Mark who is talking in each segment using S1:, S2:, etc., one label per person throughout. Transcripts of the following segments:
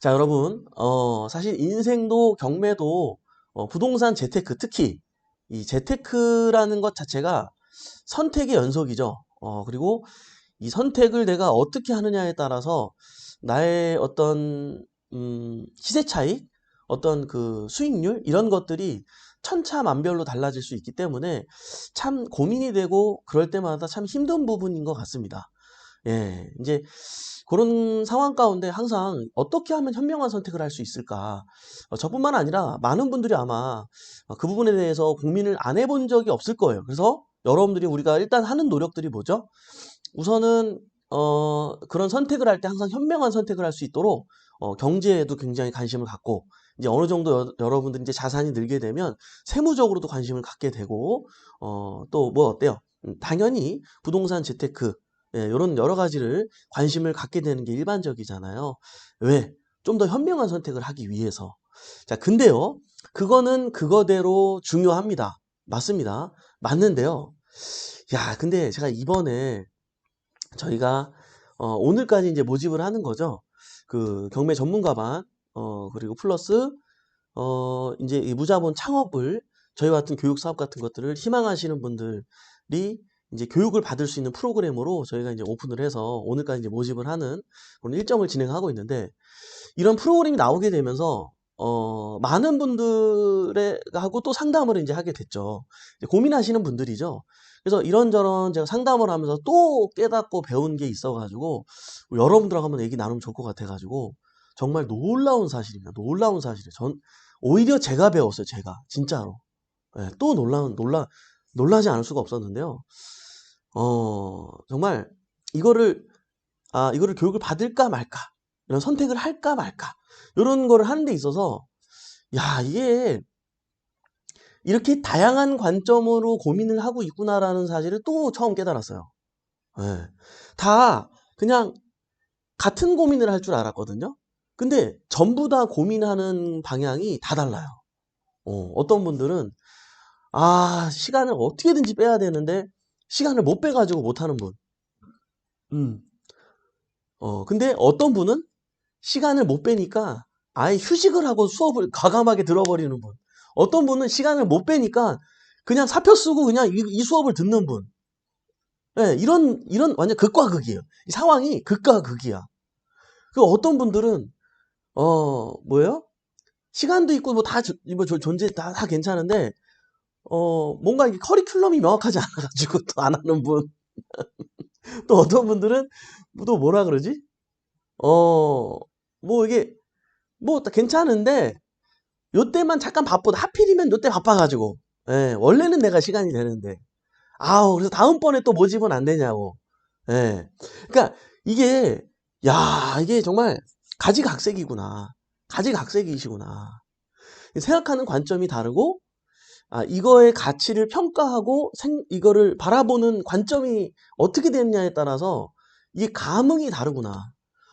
S1: 자, 여러분, 사실 인생도 경매도 부동산 재테크, 특히 이 재테크라는 것 자체가 선택의 연속이죠. 그리고 이 선택을 내가 어떻게 하느냐에 따라서 나의 어떤, 시세 차익, 어떤 그 수익률, 이런 것들이 천차만별로 달라질 수 있기 때문에 참 고민이 되고 그럴 때마다 참 힘든 부분인 것 같습니다. 예, 이제 그런 상황 가운데 항상 어떻게 하면 현명한 선택을 할 수 있을까? 저뿐만 아니라 많은 분들이 아마 그 부분에 대해서 고민을 안 해본 적이 없을 거예요. 그래서 여러분들이 우리가 일단 하는 노력들이 뭐죠? 우선은 그런 선택을 할 때 항상 현명한 선택을 할 수 있도록 경제에도 굉장히 관심을 갖고 이제 어느 정도 여러분들이 이제 자산이 늘게 되면 세무적으로도 관심을 갖게 되고 또 뭐 어때요? 당연히 부동산 재테크 예, 이런 여러 가지를 관심을 갖게 되는 게 일반적이잖아요. 왜? 좀 더 현명한 선택을 하기 위해서. 자, 근데요, 그거는 그거대로 중요합니다. 맞습니다. 맞는데요. 야, 근데 제가 이번에 저희가 오늘까지 이제 모집을 하는 거죠. 그 경매 전문가반 그리고 플러스 이제 이 무자본 창업을 저희 같은 교육 사업 같은 것들을 희망하시는 분들이 이제 교육을 받을 수 있는 프로그램으로 저희가 이제 오픈을 해서 오늘까지 이제 모집을 하는 그런 일정을 진행하고 있는데 이런 프로그램이 나오게 되면서 많은 분들의 하고 또 상담을 이제 하게 됐죠. 이제 고민하시는 분들이죠. 그래서 이런저런 제가 상담을 하면서 또 깨닫고 배운 게 있어가지고 여러분들하고 한번 얘기 나누면 좋을 것 같아가지고 정말 놀라운 사실입니다. 놀라운 사실이에요. 오히려 제가 배웠어요. 제가 진짜로. 예, 또 놀라지 않을 수가 없었는데요. 정말 이거를 이거를 교육을 받을까 말까 이런 선택을 할까 말까 이런 거를 하는 데 있어서 야 이게 이렇게 다양한 관점으로 고민을 하고 있구나라는 사실을 또 처음 깨달았어요. 예. 다 그냥 같은 고민을 할 줄 알았거든요. 근데 전부 다 고민하는 방향이 다 달라요. 어떤 분들은 시간을 어떻게든지 빼야 되는데 시간을 못 빼가지고 못하는 분. 음. 근데 어떤 분은 시간을 못 빼니까 아예 휴식을 하고 수업을 과감하게 들어버리는 분. 어떤 분은 시간을 못 빼니까 그냥 사표 쓰고 그냥 이 수업을 듣는 분. 예, 이런 완전 극과 극이에요. 이 상황이 극과 극이야. 그 어떤 분들은, 뭐예요? 시간도 있고 뭐 다, 뭐 존재 다 괜찮은데, 뭔가 이게 커리큘럼이 명확하지 않아가지고 또 안 하는 분. 또 어떤 분들은 또 뭐라 그러지? 뭐 이게 뭐 괜찮은데, 요때만 잠깐 바쁘다. 하필이면 요때 바빠가지고. 예, 원래는 내가 시간이 되는데. 그래서 다음번에 또 모집은 안 되냐고. 예. 그러니까 이게, 이게 정말 가지각색이구나. 가지각색이시구나. 생각하는 관점이 다르고, 이거의 가치를 평가하고, 이거를 바라보는 관점이 어떻게 됐냐에 따라서 이게 감흥이 다르구나.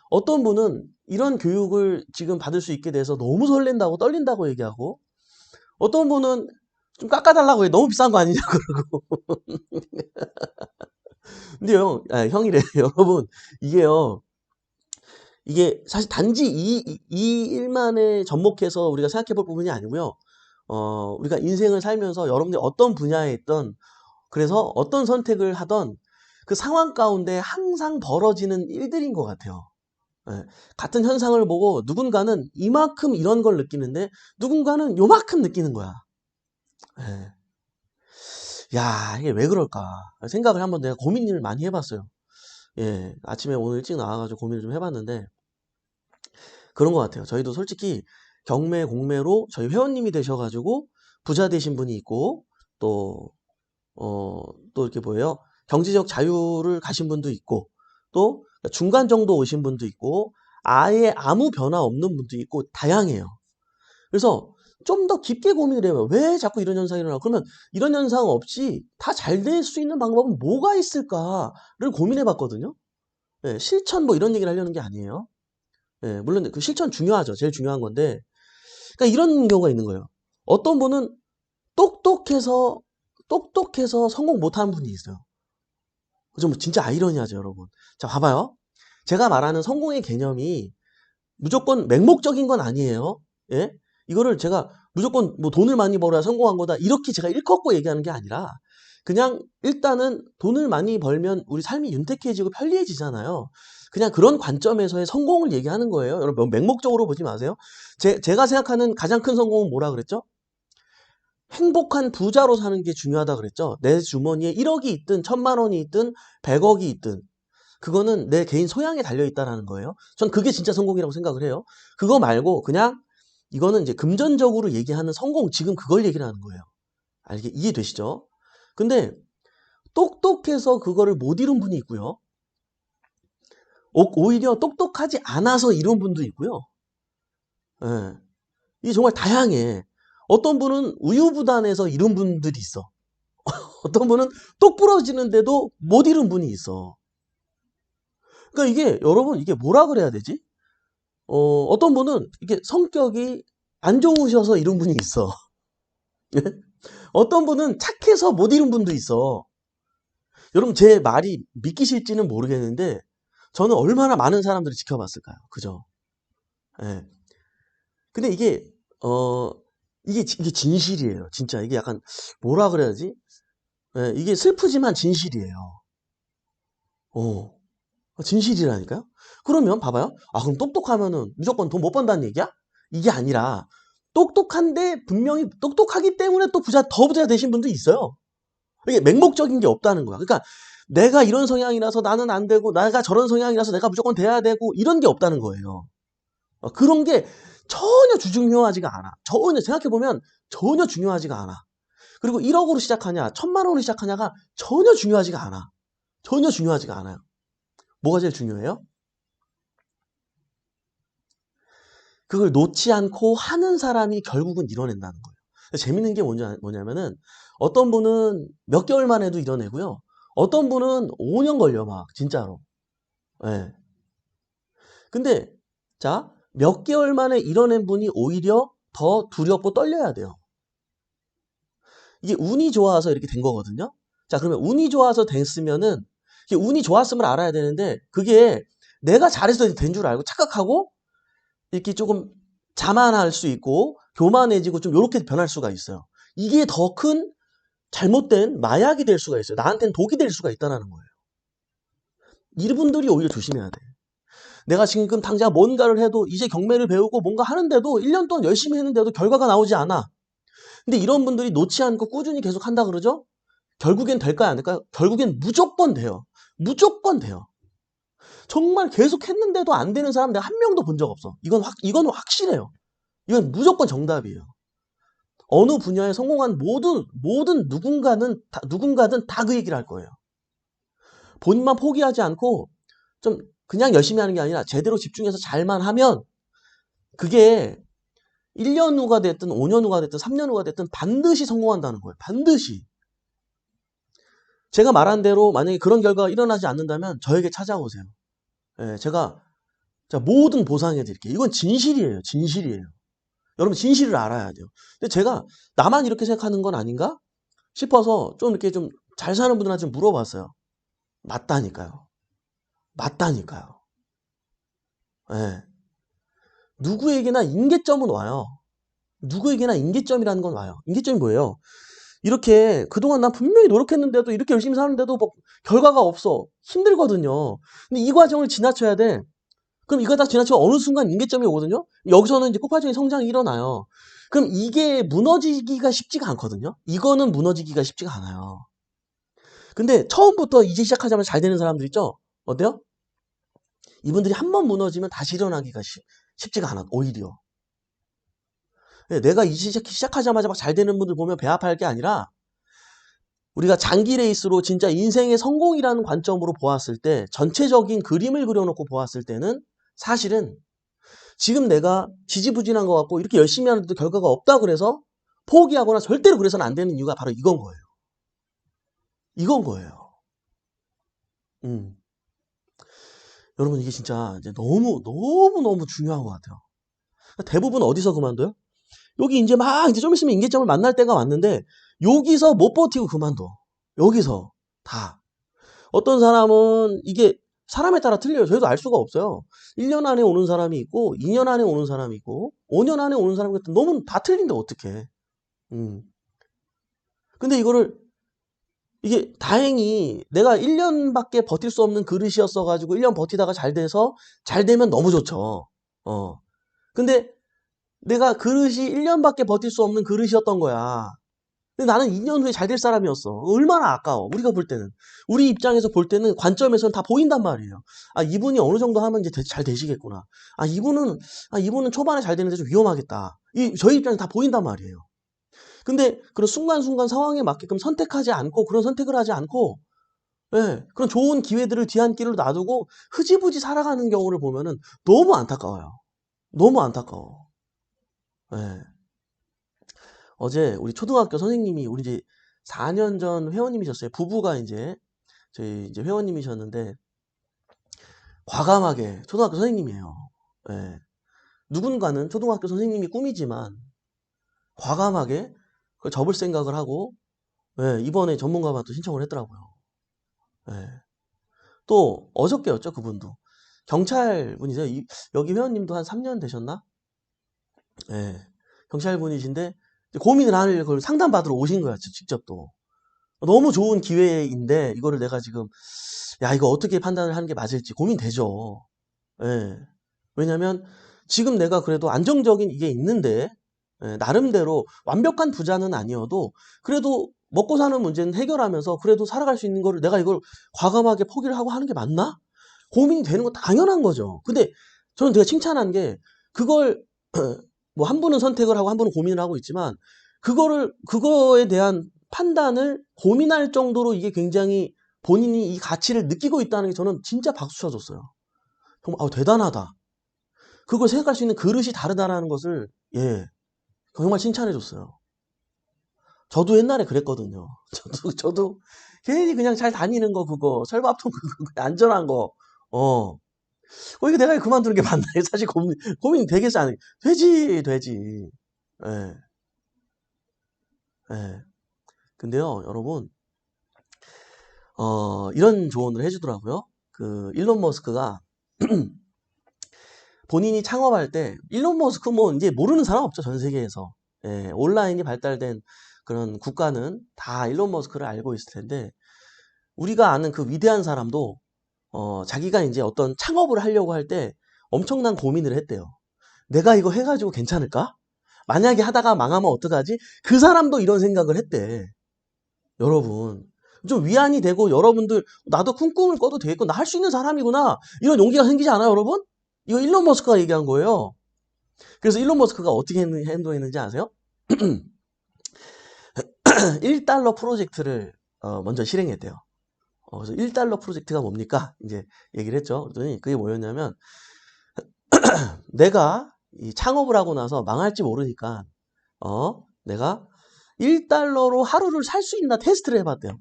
S1: 어떤 분은 이런 교육을 지금 받을 수 있게 돼서 너무 설렌다고 떨린다고 얘기하고, 어떤 분은 좀 깎아달라고 해. 너무 비싼 거 아니냐 그러고. 근데요, 형이래. 여러분, 이게요, 이게 사실 단지 이 일만에 접목해서 우리가 생각해 볼 부분이 아니고요. 우리가 인생을 살면서 여러분들이 어떤 분야에 있던, 그래서 어떤 선택을 하던 그 상황 가운데 항상 벌어지는 일들인 것 같아요. 예, 같은 현상을 보고 누군가는 이만큼 이런 걸 느끼는데 누군가는 요만큼 느끼는 거야. 예. 야, 이게 왜 그럴까? 생각을 한번 내가 고민을 많이 해봤어요. 예, 아침에 오늘 일찍 나와가지고 고민을 좀 해봤는데, 그런 것 같아요. 저희도 솔직히 경매, 공매로 저희 회원님이 되셔가지고 부자 되신 분이 있고, 또, 또 이렇게 뭐예요? 경제적 자유를 가신 분도 있고, 또 중간 정도 오신 분도 있고, 아예 아무 변화 없는 분도 있고, 다양해요. 그래서 좀 더 깊게 고민을 해요. 왜 자꾸 이런 현상이 일어나? 그러면 이런 현상 없이 다 잘 될 수 있는 방법은 뭐가 있을까를 고민해 봤거든요. 예, 실천 뭐 이런 얘기를 하려는 게 아니에요. 예, 물론 그 실천 중요하죠. 제일 중요한 건데. 그러니까 이런 경우가 있는 거예요. 어떤 분은 똑똑해서, 똑똑해서 성공 못하는 분이 있어요. 좀 진짜 아이러니하죠, 여러분. 자, 봐봐요. 제가 말하는 성공의 개념이 무조건 맹목적인 건 아니에요. 예? 이거를 제가 무조건 뭐 돈을 많이 벌어야 성공한 거다. 이렇게 제가 일컫고 얘기하는 게 아니라 그냥 일단은 돈을 많이 벌면 우리 삶이 윤택해지고 편리해지잖아요. 그냥 그런 관점에서의 성공을 얘기하는 거예요. 여러분 맹목적으로 보지 마세요. 제가 생각하는 가장 큰 성공은 뭐라 그랬죠? 행복한 부자로 사는 게 중요하다 그랬죠. 내 주머니에 1억이 있든 1000만 원이 있든 100억이 있든 그거는 내 개인 소양에 달려있다는 거예요. 전 그게 진짜 성공이라고 생각을 해요. 그거 말고 그냥 이거는 이제 금전적으로 얘기하는 성공, 지금 그걸 얘기를 하는 거예요. 이해되시죠? 근데 똑똑해서 그거를 못 이룬 분이 있고요. 오히려 똑똑하지 않아서 이룬 분도 있고요. 예. 이게 정말 다양해. 어떤 분은 우유부단해서 이룬 분들이 있어. 어떤 분은 똑 부러지는데도 못 이룬 분이 있어. 그러니까 이게 여러분 이게 뭐라 그래야 되지? 어떤 분은 이게 성격이 안 좋으셔서 이런 분이 있어. 어떤 분은 착해서 못 이룬 분도 있어. 여러분 제 말이 믿기실지는 모르겠는데 저는 얼마나 많은 사람들을 지켜봤을까요? 그죠? 예. 근데 이게 진실이에요. 진짜 이게 약간 뭐라 그래야지? 예, 이게 슬프지만 진실이에요. 진실이라니까요? 그러면 봐봐요. 그럼 똑똑하면은 무조건 돈 못 번다는 얘기야? 이게 아니라 똑똑한데 분명히 똑똑하기 때문에 또 더 부자 되신 분도 있어요. 이게 맹목적인 게 없다는 거야. 그러니까 내가 이런 성향이라서 나는 안 되고 내가 저런 성향이라서 내가 무조건 돼야 되고 이런 게 없다는 거예요. 그런 게 전혀 중요하지가 않아. 전혀 생각해보면 전혀 중요하지가 않아. 그리고 1억으로 시작하냐 1000만 원으로 시작하냐가 전혀 중요하지가 않아. 전혀 중요하지가 않아요. 뭐가 제일 중요해요? 그걸 놓지 않고 하는 사람이 결국은 이뤄낸다는 거예요. 재밌는 게 뭐냐면은 어떤 분은 몇 개월만 해도 이뤄내고요. 어떤 분은 5년 걸려 막 진짜로. 예. 근데 자, 몇 개월 만에 이뤄낸 분이 오히려 더 두렵고 떨려야 돼요. 이게 운이 좋아서 이렇게 된 거거든요. 자, 그러면 운이 좋아서 됐으면은 이게 운이 좋았음을 알아야 되는데 그게 내가 잘해서 된 줄 알고 착각하고 이렇게 조금 자만할 수 있고 교만해지고 좀 이렇게 변할 수가 있어요. 이게 더 큰 잘못된 마약이 될 수가 있어요. 나한테는 독이 될 수가 있다는 거예요. 이분들이 오히려 조심해야 돼. 내가 지금 당장 뭔가를 해도 이제 경매를 배우고 뭔가 하는데도 1년 동안 열심히 했는데도 결과가 나오지 않아. 근데 이런 분들이 놓지 않고 꾸준히 계속 한다 그러죠? 결국엔 될까요? 안 될까요? 결국엔 무조건 돼요. 무조건 돼요. 정말 계속 했는데도 안 되는 사람 내가 한 명도 본 적 없어. 이건 확실해요. 이건 무조건 정답이에요. 어느 분야에 성공한 모든 누군가든 다 그 얘기를 할 거예요. 본인만 포기하지 않고 좀 그냥 열심히 하는 게 아니라 제대로 집중해서 잘만 하면 그게 1년 후가 됐든 5년 후가 됐든 3년 후가 됐든 반드시 성공한다는 거예요. 반드시. 제가 말한 대로 만약에 그런 결과가 일어나지 않는다면 저에게 찾아오세요. 예, 제가 모든 보상해 드릴게요. 이건 진실이에요. 진실이에요. 여러분 진실을 알아야 돼요. 근데 제가 나만 이렇게 생각하는 건 아닌가 싶어서 좀 이렇게 좀 잘 사는 분들한테 좀 물어봤어요. 맞다니까요. 맞다니까요. 예. 누구에게나 임계점은 와요. 누구에게나 임계점이라는 건 와요. 임계점이 뭐예요? 이렇게 그동안 난 분명히 노력했는데도 이렇게 열심히 사는데도 뭐 결과가 없어. 힘들거든요. 근데 이 과정을 지나쳐야 돼. 그럼 이거 다 지나치면 어느 순간 임계점이 오거든요. 여기서는 이제 폭발적인 성장이 일어나요. 그럼 이게 무너지기가 쉽지가 않거든요. 이거는 무너지기가 쉽지가 않아요. 근데 처음부터 이제 시작하자마자 잘 되는 사람들 있죠? 어때요? 이분들이 한 번 무너지면 다시 일어나기가 쉽지가 않아. 오히려. 내가 이제 시작하자마자 막 잘 되는 분들 보면 배 아파할 게 아니라 우리가 장기 레이스로 진짜 인생의 성공이라는 관점으로 보았을 때 전체적인 그림을 그려놓고 보았을 때는 사실은 지금 내가 지지부진한 것 같고 이렇게 열심히 하는데도 결과가 없다 그래서 포기하거나 절대로 그래서는 안 되는 이유가 바로 이건 거예요. 이건 거예요. 여러분 이게 진짜 이제 너무 중요한 것 같아요. 대부분 어디서 그만둬요? 여기 이제 막 이제 좀 있으면 임계점을 만날 때가 왔는데 여기서 못 버티고 그만둬. 여기서 다. 어떤 사람은 이게 사람에 따라 틀려요. 저희도 알 수가 없어요. 1년 안에 오는 사람이 있고 2년 안에 오는 사람이 있고 5년 안에 오는 사람이 있고 너무 다 틀린데 어떡해. 근데 이게 다행히 내가 1년밖에 버틸 수 없는 그릇이었어 가지고 1년 버티다가 잘 돼서 잘 되면 너무 좋죠. 근데 내가 그릇이 1년밖에 버틸 수 없는 그릇이었던 거야. 근데 나는 2년 후에 잘 될 사람이었어. 얼마나 아까워. 우리가 볼 때는. 우리 입장에서 볼 때는 관점에서는 다 보인단 말이에요. 아, 이분이 어느 정도 하면 이제 잘 되시겠구나. 이분은 초반에 잘 되는데 좀 위험하겠다. 저희 입장에서 다 보인단 말이에요. 근데 그런 순간순간 상황에 맞게끔 선택하지 않고 그런 선택을 하지 않고 예, 그런 좋은 기회들을 뒤안길로 놔두고 흐지부지 살아가는 경우를 보면은 너무 안타까워요. 너무 안타까워. 예. 어제 우리 초등학교 선생님이 우리 이제 4년 전 회원님이셨어요. 부부가 저희 이제 회원님이셨는데 과감하게 초등학교 선생님이에요. 예. 누군가는 초등학교 선생님이 꿈이지만 과감하게 그걸 접을 생각을 하고 예, 이번에 전문가반도 신청을 했더라고요. 예. 또 어저께였죠, 그분도. 경찰분이세요. 여기 회원님도 한 3년 되셨나? 예. 경찰분이신데 고민을 하는 걸 상담받으러 오신 거야, 직접 또. 너무 좋은 기회인데 이거를 내가 지금 야, 이거 어떻게 판단을 하는 게 맞을지 고민되죠. 예. 왜냐면 지금 내가 그래도 안정적인 이게 있는데 예, 나름대로 완벽한 부자는 아니어도 그래도 먹고 사는 문제는 해결하면서 그래도 살아갈 수 있는 거를 내가 이걸 과감하게 포기를 하고 하는 게 맞나? 고민이 되는 건 당연한 거죠. 근데 저는 되게 칭찬한 게 그걸 뭐 한 분은 선택을 하고 한 분은 고민을 하고 있지만 그거에 대한 판단을 고민할 정도로 이게 굉장히 본인이 이 가치를 느끼고 있다는 게 저는 진짜 박수 쳐줬어요. 정말 대단하다. 그걸 생각할 수 있는 그릇이 다르다라는 것을 예, 정말 칭찬해줬어요. 저도 옛날에 그랬거든요. 저도 괜히 그냥 잘 다니는 거 그거 철밥통 그거 안전한 거 이거 내가 그만두는 게 맞나? 사실 고민 되겠지 않을까? 되지. 예, 예. 근데요, 여러분, 이런 조언을 해주더라고요. 그 일론 머스크가 본인이 창업할 때 일론 머스크 뭐 이제 모르는 사람 없죠, 전 세계에서. 예, 온라인이 발달된 그런 국가는 다 일론 머스크를 알고 있을 텐데 우리가 아는 그 위대한 사람도 자기가 이제 어떤 창업을 하려고 할 때 엄청난 고민을 했대요. 내가 이거 해가지고 괜찮을까? 만약에 하다가 망하면 어떡하지? 그 사람도 이런 생각을 했대. 여러분. 좀 위안이 되고 여러분들 나도 큰 꿈을 꿔도 되겠고 나 할 수 있는 사람이구나. 이런 용기가 생기지 않아요, 여러분? 이거 일론 머스크가 얘기한 거예요. 그래서 일론 머스크가 어떻게 행동했는지 아세요? 1달러 프로젝트를 먼저 실행했대요. 그래서 1달러 프로젝트가 뭡니까? 이제 얘기를 했죠. 그랬더니 그게 뭐였냐면 내가 이 창업을 하고 나서 망할지 모르니까 내가 1달러로 하루를 살 수 있나 테스트를 해봤대요.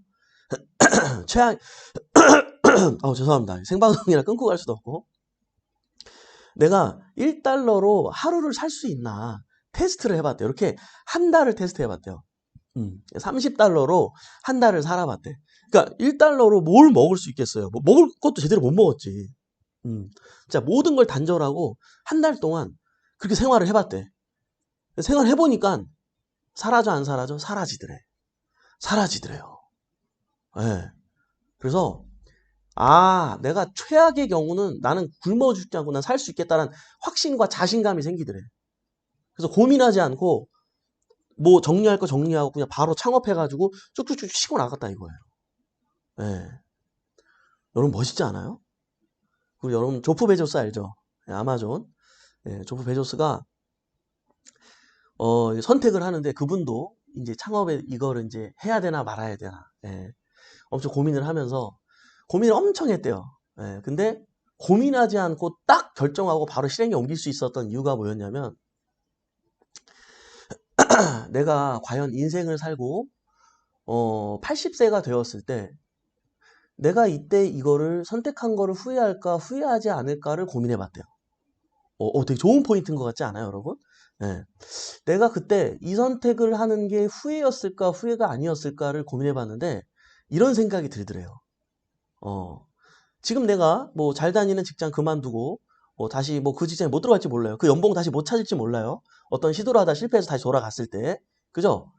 S1: 최악 죄송합니다. 생방송이라 끊고 갈 수도 없고 내가 1달러로 하루를 살 수 있나 테스트를 해봤대요. 이렇게 한 달을 테스트 해봤대요. 30달러로 한 달을 살아봤대. 그러니까 1달러로 뭘 먹을 수 있겠어요. 뭐 먹을 것도 제대로 못 먹었지. 자, 모든 걸 단절하고 한 달 동안 그렇게 생활을 해봤대. 생활해보니까 사라져 안 사라져? 사라지더래요. 예. 그래서 내가 최악의 경우는 나는 굶어 죽지 않고 난 살 수 있겠다는 확신과 자신감이 생기더래. 그래서 고민하지 않고 뭐 정리할 거 정리하고 그냥 바로 창업해가지고 쭉쭉쭉 치고 나갔다 이거예요. 예. 여러분 멋있지 않아요? 그리고 여러분 조프 베조스 알죠? 예, 아마존. 예, 조프 베조스가 선택을 하는데 그분도 이제 창업에 이거를 이제 해야 되나 말아야 되나. 예. 엄청 고민을 하면서 고민을 엄청 했대요. 예, 근데 고민하지 않고 딱 결정하고 바로 실행에 옮길 수 있었던 이유가 뭐였냐면 내가 과연 인생을 살고 80세가 되었을 때 내가 이때 이거를 선택한 거를 후회할까 후회하지 않을까를 고민해 봤대요. 되게 좋은 포인트인 것 같지 않아요, 여러분? 예. 내가 그때 이 선택을 하는 게 후회였을까 후회가 아니었을까를 고민해 봤는데 이런 생각이 들더래요. 지금 내가 뭐 잘 다니는 직장 그만두고 뭐 다시 뭐 그 직장에 못 들어갈지 몰라요. 그 연봉 다시 못 찾을지 몰라요. 어떤 시도를 하다 실패해서 다시 돌아갔을 때. 그죠?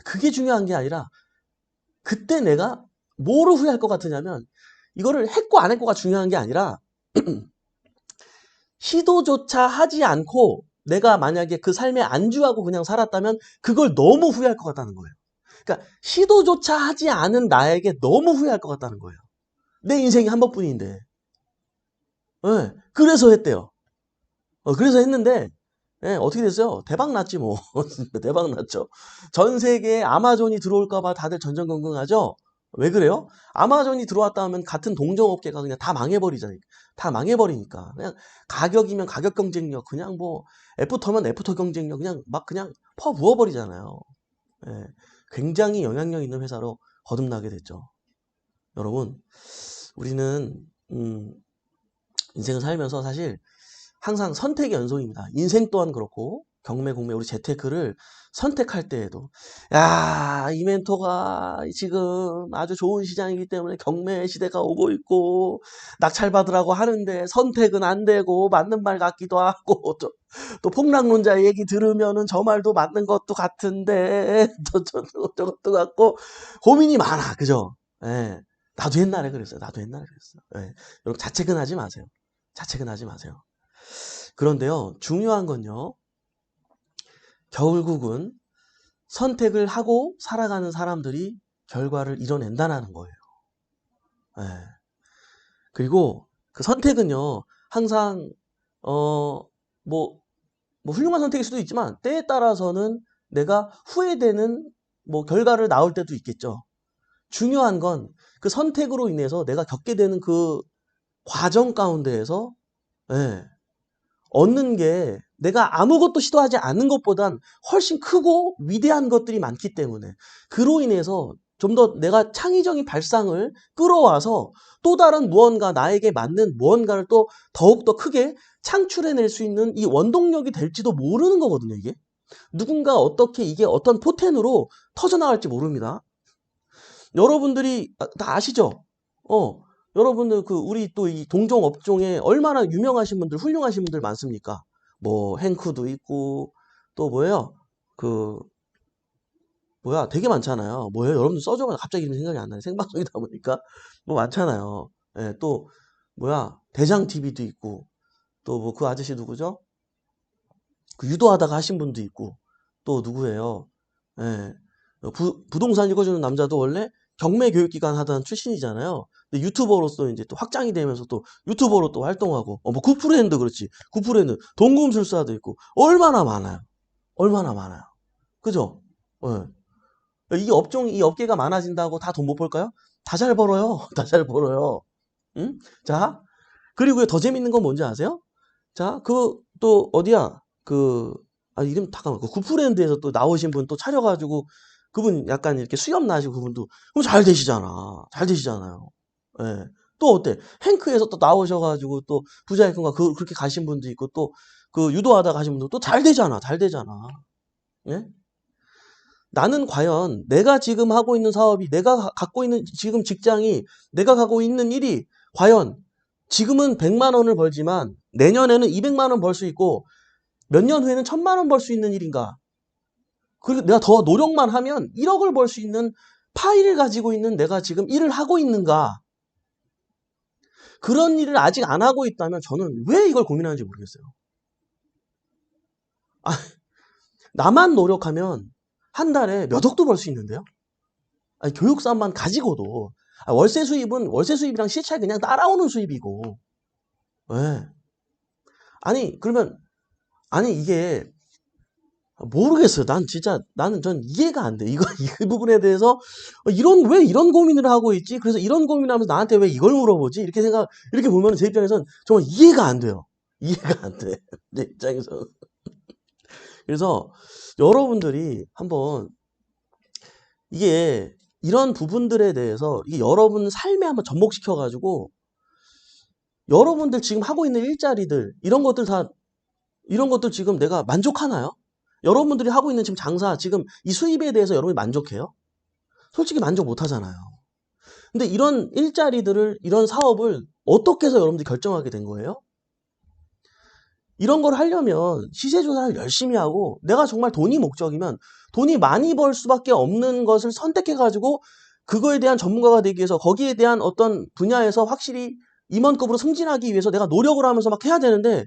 S1: 그게 중요한 게 아니라 그때 내가 뭐를 후회할 것 같으냐면 이거를 했고 안 했고가 중요한 게 아니라 시도조차 하지 않고 내가 만약에 그 삶에 안주하고 그냥 살았다면 그걸 너무 후회할 것 같다는 거예요. 그러니까 시도조차 하지 않은 나에게 너무 후회할 것 같다는 거예요. 내 인생이 한 번뿐인데. 네, 그래서 했대요. 그래서 했는데 어떻게 됐어요? 대박 났지 뭐. 대박 났죠. 전 세계에 아마존이 들어올까 봐 다들 전전긍긍하죠. 왜 그래요? 아마존이 들어왔다 하면 같은 동종업계가 그냥 다 망해버리잖아요. 다 망해버리니까. 그냥 가격이면 가격 경쟁력, 그냥 뭐 애프터면 애프터 경쟁력, 그냥 막 그냥 퍼 부어버리잖아요. 예, 굉장히 영향력 있는 회사로 거듭나게 됐죠. 여러분, 우리는 인생을 살면서 사실 항상 선택의 연속입니다. 인생 또한 그렇고 경매, 공매, 우리 재테크를 선택할 때에도 야, 이 멘토가 지금 아주 좋은 시장이기 때문에 경매 시대가 오고 있고 낙찰받으라고 하는데 선택은 안 되고 맞는 말 같기도 하고 또 폭락론자의 얘기 들으면은 저 말도 맞는 것도 같은데 또 저것도 같고 고민이 많아. 그죠? 예. 나도 옛날에 그랬어요. 나도 옛날에 그랬어요. 예. 여러분 자책은 하지 마세요. 자책은 하지 마세요. 그런데요, 중요한 건요, 결국은 선택을 하고 살아가는 사람들이 결과를 이뤄낸다는 거예요. 예. 그리고 그 선택은요, 항상, 뭐 훌륭한 선택일 수도 있지만, 때에 따라서는 내가 후회되는 결과를 낳을 때도 있겠죠. 중요한 건 그 선택으로 인해서 내가 겪게 되는 그 과정 가운데에서, 예, 얻는 게 내가 아무것도 시도하지 않는 것보단 훨씬 크고 위대한 것들이 많기 때문에 그로 인해서 좀 더 내가 창의적인 발상을 끌어와서 또 다른 무언가 나에게 맞는 무언가를 또 더욱더 크게 창출해낼 수 있는 이 원동력이 될지도 모르는 거거든요, 이게. 누군가 어떻게 이게 어떤 포텐으로 터져나갈지 모릅니다. 여러분들이 다 아시죠? 여러분들 우리 또 이 동종 업종에 얼마나 유명하신 분들, 훌륭하신 분들 많습니까? 뭐 행크도 있고 또 뭐예요? 그 되게 많잖아요. 뭐예요? 여러분들 써줘봐. 갑자기 이름 생각이 안 나네. 생방송이다 보니까 뭐 많잖아요. 예, 또 대장 TV도 있고 또 뭐 그 아저씨 누구죠? 그 유도하다가 하신 분도 있고 또 누구예요? 예, 부동산 읽어주는 남자도 원래 경매 교육기관 하던 출신이잖아요. 근데 유튜버로서 이제 또 확장이 되면서 또 유튜버로 또 활동하고, 뭐 구프렌드 그렇지. 구프렌드 동금술사도 있고 얼마나 많아요. 얼마나 많아요. 그죠? 예. 이 업계가 많아진다고 다 돈 못 벌까요? 다 잘 벌어요. 다 잘 벌어요. 응? 자, 그리고 더 재밌는 건 뭔지 아세요? 자, 또 어디야? 이름 잠깐만. 그 구프랜드에서 또 나오신 분 또 차려가지고 그분 약간 이렇게 수염 나시고 그분도 그럼 잘 되시잖아. 잘 되시잖아요. 예. 또 어때? 행크에서 또 나오셔가지고 또 부자행크가 그렇게 가신 분도 있고 또 그 유도하다 가신 분도 또 잘 되잖아. 잘 되잖아. 예? 나는 과연 내가 지금 하고 있는 사업이 내가 갖고 있는 지금 직장이 내가 가고 있는 일이 과연 지금은 100만 원을 벌지만 내년에는 200만 원 벌 수 있고 몇 년 후에는 1000만 원 벌 수 있는 일인가? 그리고 내가 더 노력만 하면 1억을 벌 수 있는 파일을 가지고 있는 내가 지금 일을 하고 있는가? 그런 일을 아직 안 하고 있다면 저는 왜 이걸 고민하는지 모르겠어요. 아, 나만 노력하면 한 달에 몇 억도 벌 수 있는데요? 아니, 교육사만 가지고도 월세 수입이랑 시차에 그냥 따라오는 수입이고. 예. 그러면 이게 모르겠어요. 나는 전 이해가 안 돼. 이 부분에 대해서 왜 이런 고민을 하고 있지? 그래서 이런 고민을 하면서 나한테 왜 이걸 물어보지? 이렇게 보면 제 입장에선 정말 이해가 안 돼요. 이해가 안 돼. 내 입장에서. 그래서 여러분들이 한번 이게 이런 부분들에 대해서 이게 여러분 삶에 한번 접목시켜가지고 여러분들 지금 하고 있는 일자리들 이런 것들 지금 내가 만족하나요? 여러분들이 하고 있는 지금 장사 지금 이 수입에 대해서 여러분이 만족해요? 솔직히 만족 못 하잖아요. 근데 이런 일자리들을, 이런 사업을 어떻게 해서 여러분들이 결정하게 된 거예요? 이런 걸 하려면 시세조사를 열심히 하고, 내가 정말 돈이 목적이면 돈이 많이 벌 수밖에 없는 것을 선택해가지고 그거에 대한 전문가가 되기 위해서, 거기에 대한 어떤 분야에서 확실히 임원급으로 승진하기 위해서 내가 노력을 하면서 막 해야 되는데,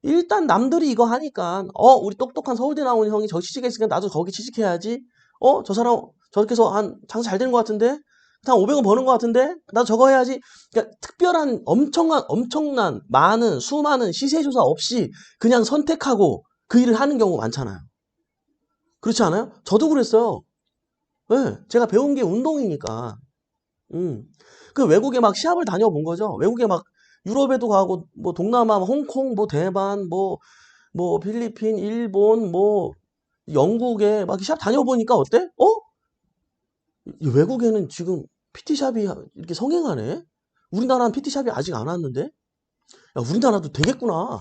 S1: 일단 남들이 이거 하니까 우리 똑똑한 서울대 나온 형이 저기 취직했으니까 나도 거기 취직해야지. 저 사람 저렇게 해서 한 장사 잘 되는 것 같은데, 한 500원 버는 것 같은데 나도 저거 해야지. 그러니까 특별한 엄청난 많은 수많은 시세조사 없이 그냥 선택하고 그 일을 하는 경우가 많잖아요. 그렇지 않아요? 저도 그랬어요. 네, 제가 배운 게 운동이니까. 음. 그 외국에 막 시합을 다녀본 거죠. 외국에 막 유럽에도 가고, 뭐 동남아, 홍콩, 뭐 대만, 뭐 필리핀, 일본, 뭐 영국에 막 시합 다녀보니까 어때? 이 외국에는 지금 PT샵이 이렇게 성행하네? 우리나라는 PT샵이 아직 안 왔는데? 야, 우리나라도 되겠구나.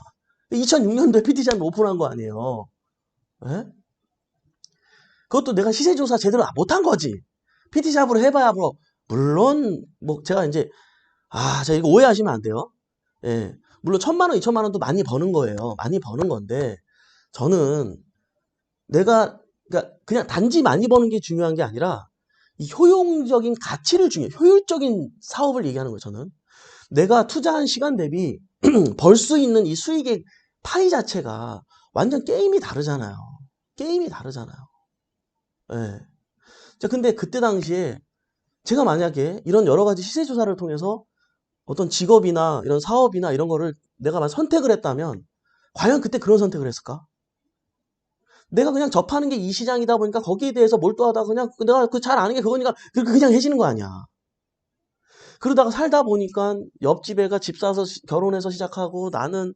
S1: 2006년도에 PT샵이 오픈한 거 아니에요. 예? 그것도 내가 시세조사 제대로 못한 거지. PT샵으로 해봐야 뭐, 물론, 뭐, 제가 이제, 자, 이거 오해하시면 안 돼요. 예. 물론 1,000만 원, 2,000만 원도 많이 버는 거예요. 많이 버는 건데, 저는 내가, 그러니까 그냥 단지 많이 버는 게 중요한 게 아니라, 이 효용적인 가치를 효율적인 사업을 얘기하는 거예요, 저는. 내가 투자한 시간 대비 벌 수 있는 이 수익의 파이 자체가 완전 게임이 다르잖아요. 게임이 다르잖아요. 예. 자, 근데 그때 당시에 제가 만약에 이런 여러 가지 시세 조사를 통해서 어떤 직업이나 이런 사업이나 이런 거를 내가 선택을 했다면, 과연 그때 그런 선택을 했을까? 내가 그냥 접하는 게 이 시장이다 보니까 거기에 대해서 몰두하다가 그냥 내가 그 잘 아는 게 그거니까 그냥 해지는 거 아니야. 그러다가 살다 보니까 옆집 애가 집 사서 결혼해서 시작하고, 나는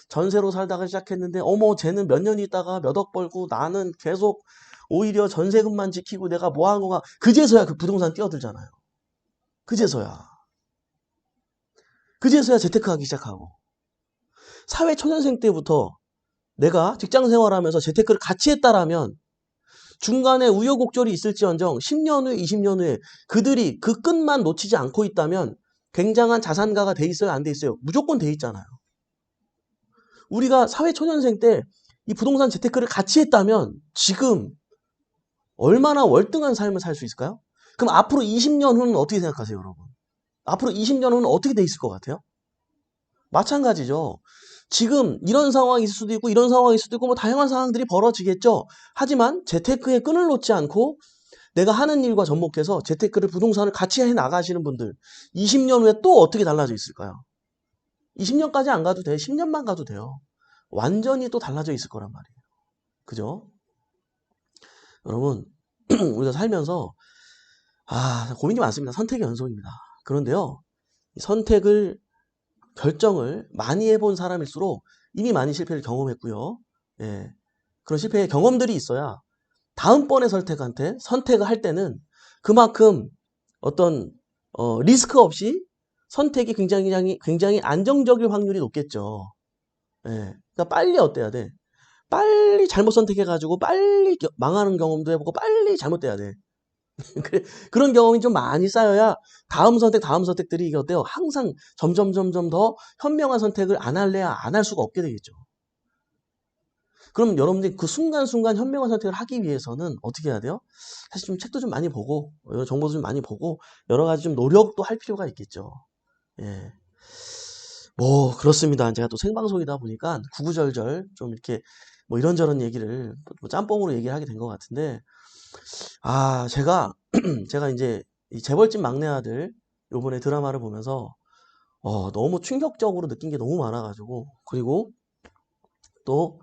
S1: 전세로 살다가 시작했는데, 어머 쟤는 몇 년 있다가 몇 억 벌고, 나는 계속 오히려 전세금만 지키고 내가 뭐 한 거가, 그제서야 그 부동산 뛰어들잖아요. 그제서야 재테크하기 시작하고, 사회 초년생 때부터 내가 직장 생활하면서 재테크를 같이 했다라면 중간에 우여곡절이 있을지언정 10년 후에 20년 후에 그들이 그 끝만 놓치지 않고 있다면 굉장한 자산가가 돼 있어요, 안 돼 있어요? 무조건 돼 있잖아요. 우리가 사회 초년생 때 이 부동산 재테크를 같이 했다면 지금 얼마나 월등한 삶을 살 수 있을까요? 그럼 앞으로 20년 후는 어떻게 생각하세요, 여러분? 앞으로 20년 후는 어떻게 돼 있을 것 같아요? 마찬가지죠. 지금 이런 상황이 있을 수도 있고 이런 상황이 있을 수도 있고 뭐 다양한 상황들이 벌어지겠죠. 하지만 재테크에 끈을 놓지 않고 내가 하는 일과 접목해서 재테크를, 부동산을 같이 해 나가시는 분들, 20년 후에 또 어떻게 달라져 있을까요? 20년까지 안 가도 돼. 10년만 가도 돼요. 완전히 또 달라져 있을 거란 말이에요. 그죠? 여러분, 우리가 살면서 고민이 많습니다. 선택의 연속입니다. 그런데요, 결정을 많이 해본 사람일수록 이미 많이 실패를 경험했고요. 예, 그런 실패의 경험들이 있어야 다음번에 선택을 할 때는 그만큼 어떤 리스크 없이 선택이 굉장히 안정적일 확률이 높겠죠. 예, 그러니까 빨리 어때야 돼? 빨리 잘못 선택해가지고 빨리 망하는 경험도 해보고 빨리 잘못돼야 돼. 그런 경험이 좀 많이 쌓여야 다음 선택들이 이게 어때요? 항상 점점 더 현명한 선택을 안 할래야 안 할 수가 없게 되겠죠. 그럼 여러분들이 그 순간순간 현명한 선택을 하기 위해서는 어떻게 해야 돼요? 사실 좀 책도 좀 많이 보고, 정보도 좀 많이 보고, 여러 가지 좀 노력도 할 필요가 있겠죠. 예. 뭐, 그렇습니다. 제가 또 생방송이다 보니까 구구절절 좀 이렇게 뭐 이런저런 얘기를 뭐 짬뽕으로 얘기를 하게 된 것 같은데, 제가, 제가 이제 이 재벌집 막내 아들 요번에 드라마를 보면서 너무 충격적으로 느낀 게 너무 많아가지고, 그리고 또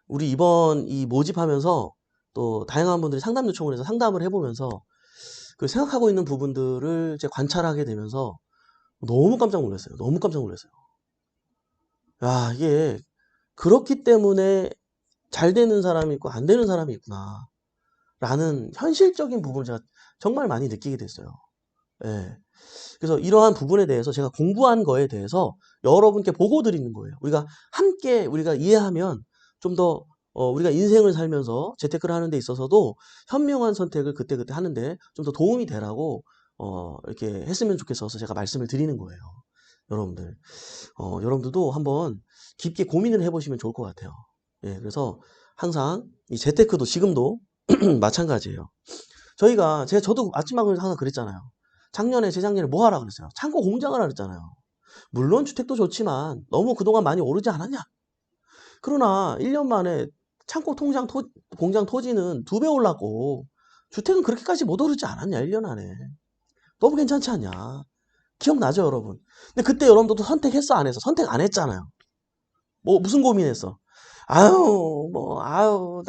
S1: 우리 이번 이 모집하면서 또 다양한 분들이 상담 요청을 해서 상담을 해보면서 그 생각하고 있는 부분들을 제가 관찰하게 되면서 너무 깜짝 놀랐어요. 너무 깜짝 놀랐어요. 야, 이게 그렇기 때문에 잘 되는 사람이 있고 안 되는 사람이 있구나 라는 현실적인 부분을 제가 정말 많이 느끼게 됐어요. 예. 그래서 이러한 부분에 대해서 제가 공부한 거에 대해서 여러분께 보고 드리는 거예요. 우리가 이해하면 좀 더 우리가 인생을 살면서 재테크를 하는 데 있어서도 현명한 선택을 그때그때 하는데 좀 더 도움이 되라고 이렇게 했으면 좋겠어서 제가 말씀을 드리는 거예요. 여러분들. 여러분들도 한번 깊게 고민을 해보시면 좋을 것 같아요. 예, 그래서 항상 이 재테크도 지금도 마찬가지예요. 저도 아침마을 항상 그랬잖아요. 재작년에 뭐 하라 그랬어요? 창고 공장을 하라 그랬잖아요. 물론 주택도 좋지만 너무 그동안 많이 오르지 않았냐? 그러나 1년 만에 공장 토지는 2배 올랐고 주택은 그렇게까지 못 오르지 않았냐? 1년 안에. 너무 괜찮지 않냐? 기억나죠, 여러분? 근데 그때 여러분들도 선택했어, 안 했어? 선택 안 했잖아요. 무슨 고민했어? 나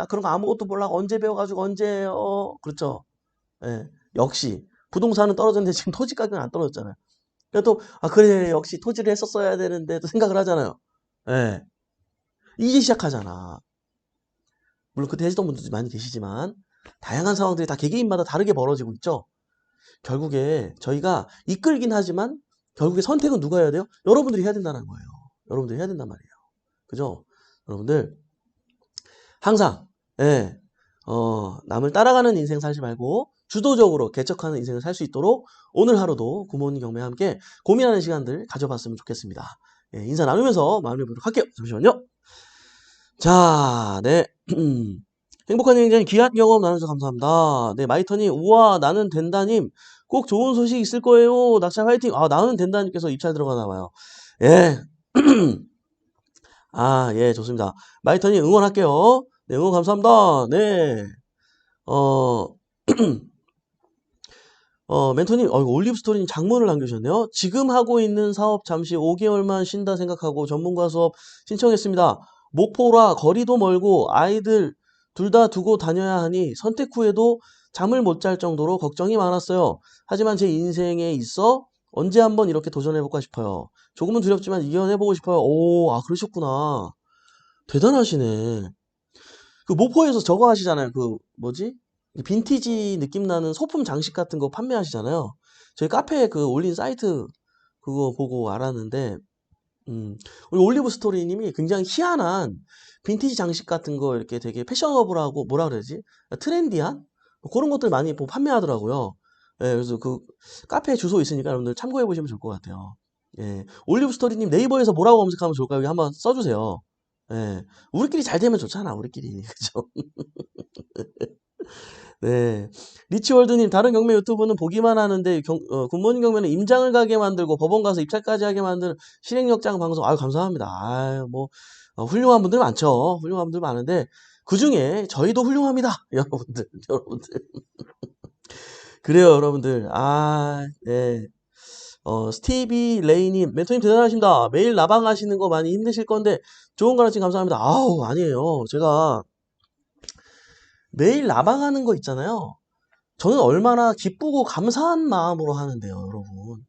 S1: 그런 거 아무것도 몰라. 언제 배워가지고 언제, 그렇죠. 예. 역시 부동산은 떨어졌는데 지금 토지 가격은 안 떨어졌잖아요. 그래도 그래 역시 토지를 했었어야 되는데 또 생각을 하잖아요. 예. 이제 시작하잖아. 물론 그때 하시던 분들도 많이 계시지만 다양한 상황들이 다 개개인마다 다르게 벌어지고 있죠. 결국에 저희가 이끌긴 하지만 결국에 선택은 누가 해야 돼요? 여러분들이 해야 된다는 거예요. 여러분들이 해야 된단 말이에요. 그죠? 여러분들 항상 예, 남을 따라가는 인생 살지 말고 주도적으로 개척하는 인생을 살 수 있도록 오늘 하루도 굿모닝 경매와 함께 고민하는 시간들 가져봤으면 좋겠습니다. 예, 인사 나누면서 마무리해보도록 할게요. 잠시만요. 자, 네. 행복한 여행자님 귀한 경험 나눠주셔서 감사합니다. 네, 마이터님, 우와, 나는 된다님, 꼭 좋은 소식 있을 거예요. 낙찰 화이팅! 나는 된다님께서 입찰 들어가나봐요. 예. 예, 좋습니다. 마이터님 응원할게요. 네, 응원 감사합니다. 네. 어, 멘토님, 올리브스토리님 장문을 남겨주셨네요. 지금 하고 있는 사업 잠시 5개월만 쉰다 생각하고 전문가 수업 신청했습니다. 목포라 거리도 멀고 아이들 둘 다 두고 다녀야 하니 선택 후에도 잠을 못 잘 정도로 걱정이 많았어요. 하지만 제 인생에 있어 언제 한번 이렇게 도전해볼까 싶어요. 조금은 두렵지만 이겨내보고 싶어요. 그러셨구나. 대단하시네. 그 모포에서 저거 하시잖아요. 그 뭐지? 빈티지 느낌 나는 소품 장식 같은 거 판매하시잖아요. 저희 카페에 그 올린 사이트 그거 보고 알았는데, 우리 올리브 스토리님이 굉장히 희한한 빈티지 장식 같은 거 이렇게 되게 패셔너블하고 뭐라 그러지? 트렌디한 그런 것들 많이 판매하더라고요. 예, 그래서 그 카페 주소 있으니까 여러분들 참고해 보시면 좋을 것 같아요. 예, 올리브 스토리님 네이버에서 뭐라고 검색하면 좋을까요? 여기 한번 써주세요. 예, 우리끼리 잘 되면 좋잖아, 우리끼리. 그죠? 네. 리치월드님, 다른 경매 유튜브는 보기만 하는데, 굿모닝 경매는 임장을 가게 만들고 법원 가서 입찰까지 하게 만드는 실행역장 방송. 감사합니다. 훌륭한 분들 많죠. 훌륭한 분들 많은데, 그 중에 저희도 훌륭합니다. 여러분들, 여러분들. 그래요, 여러분들. 네. 스티비 레이님, 멘토님 대단하십니다. 매일 나방 하시는 거 많이 힘드실 건데, 좋은 가르침 감사합니다. 아니에요. 제가 매일 나방하는 거 있잖아요. 저는 얼마나 기쁘고 감사한 마음으로 하는데요, 여러분.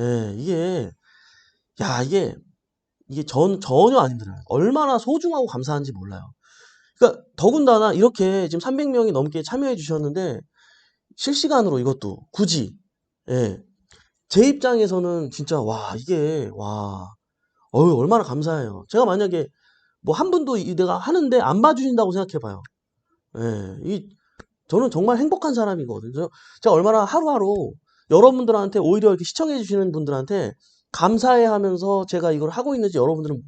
S1: 예, 이게 전혀 안 힘들어요. 얼마나 소중하고 감사한지 몰라요. 그러니까, 더군다나 이렇게 지금 300명이 넘게 참여해 주셨는데, 실시간으로 이것도 굳이, 예. 제 입장에서는 진짜, 얼마나 감사해요. 제가 만약에 뭐 한 분도 내가 하는데 안 봐주신다고 생각해봐요. 예, 저는 정말 행복한 사람이거든요. 제가 얼마나 하루하루 여러분들한테 오히려 이렇게 시청해 주시는 분들한테 감사해 하면서 제가 이걸 하고 있는지 여러분들은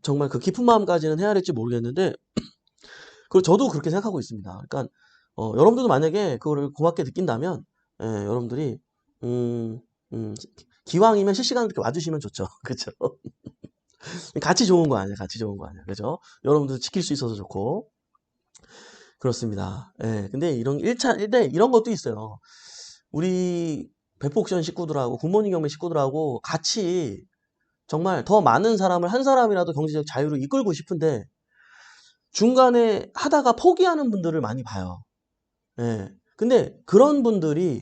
S1: 정말 그 깊은 마음까지는 헤아릴지 모르겠는데, 그리고 저도 그렇게 생각하고 있습니다. 그러니까, 여러분들도 만약에 그거를 고맙게 느낀다면, 여러분들이, 음, 음, 기왕이면 실시간으로 이렇게 와주시면 좋죠. 그죠? 같이 좋은 거 아니야. 같이 좋은 거 아니야. 그죠? 여러분들 지킬 수 있어서 좋고. 그렇습니다. 예, 근데 이런 것도 있어요. 우리 백복션 식구들하고 굿모닝 경매 식구들하고 같이 정말 더 많은 사람을 한 사람이라도 경제적 자유를 이끌고 싶은데 중간에 하다가 포기하는 분들을 많이 봐요. 예. 근데 그런 분들이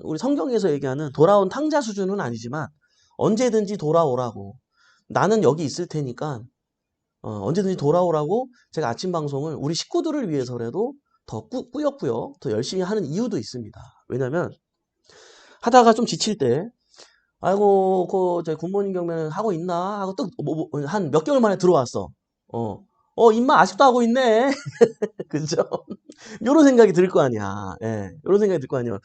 S1: 우리 성경에서 얘기하는 돌아온 탕자 수준은 아니지만 언제든지 돌아오라고, 나는 여기 있을 테니까 언제든지 돌아오라고 제가 아침 방송을 우리 식구들을 위해서라도 더 꾸역꾸역 더 열심히 하는 이유도 있습니다. 왜냐면 하다가 좀 지칠 때 저 굿모닝 경매는 하고 있나 하고 또 한 몇 개월 만에 들어왔어. 임마 아직도 하고 있네. 그죠? 요런 생각이 들 거 아니야. 예, 요런 생각이 들 거 아니야.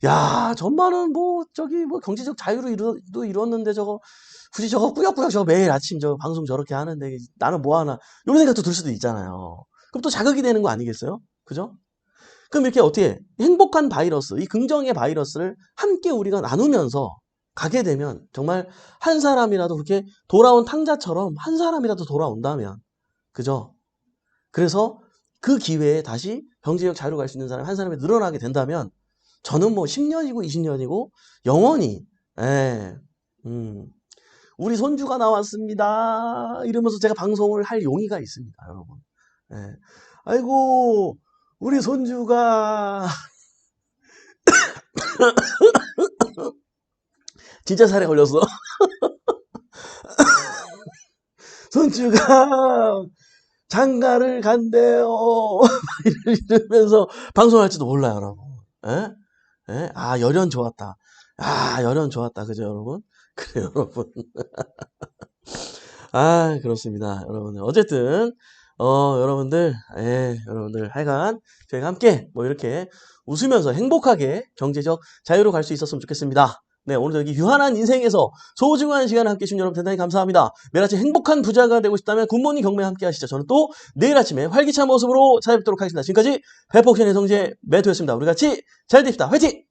S1: 야, 전만은 뭐, 저기, 뭐, 경제적 자유로 이뤘는데 저거, 굳이 저거 꾸역꾸역 저거 매일 아침 저 방송 저렇게 하는데 나는 뭐 하나. 요런 생각도 들 수도 있잖아요. 그럼 또 자극이 되는 거 아니겠어요? 그죠? 그럼 이렇게 어떻게 행복한 바이러스, 이 긍정의 바이러스를 함께 우리가 나누면서 가게 되면 정말 한 사람이라도 그렇게 돌아온 탕자처럼 한 사람이라도 돌아온다면, 그죠? 그래서 그 기회에 다시 경제적 자유로 갈 수 있는 사람이 한 사람이 늘어나게 된다면 저는 뭐 10년이고 20년이고 영원히, 예, 음, 우리 손주가 나왔습니다. 이러면서 제가 방송을 할 용의가 있습니다, 여러분. 예. 아이고, 우리 손주가 진짜 살에 걸렸어. 손주가 장가를 간대요. 이러면서 방송할지도 몰라요, 여러분. 예? 예? 아, 열연 좋았다. 아, 열연 좋았다. 그죠, 여러분? 그래요, 여러분. 아, 그렇습니다. 여러분. 어쨌든, 여러분들, 여러분들, 하여간, 저희가 함께, 뭐, 이렇게 웃으면서 행복하게 경제적 자유로 갈 수 있었으면 좋겠습니다. 네, 오늘도 여기 유한한 인생에서 소중한 시간을 함께 해주신 여러분 대단히 감사합니다. 매일 아침 행복한 부자가 되고 싶다면 굿모닝 경매 함께 하시죠. 저는 또 내일 아침에 활기찬 모습으로 찾아뵙도록 하겠습니다. 지금까지 배포션의 성재 매토였습니다. 우리 같이 잘 됩시다. 화이팅!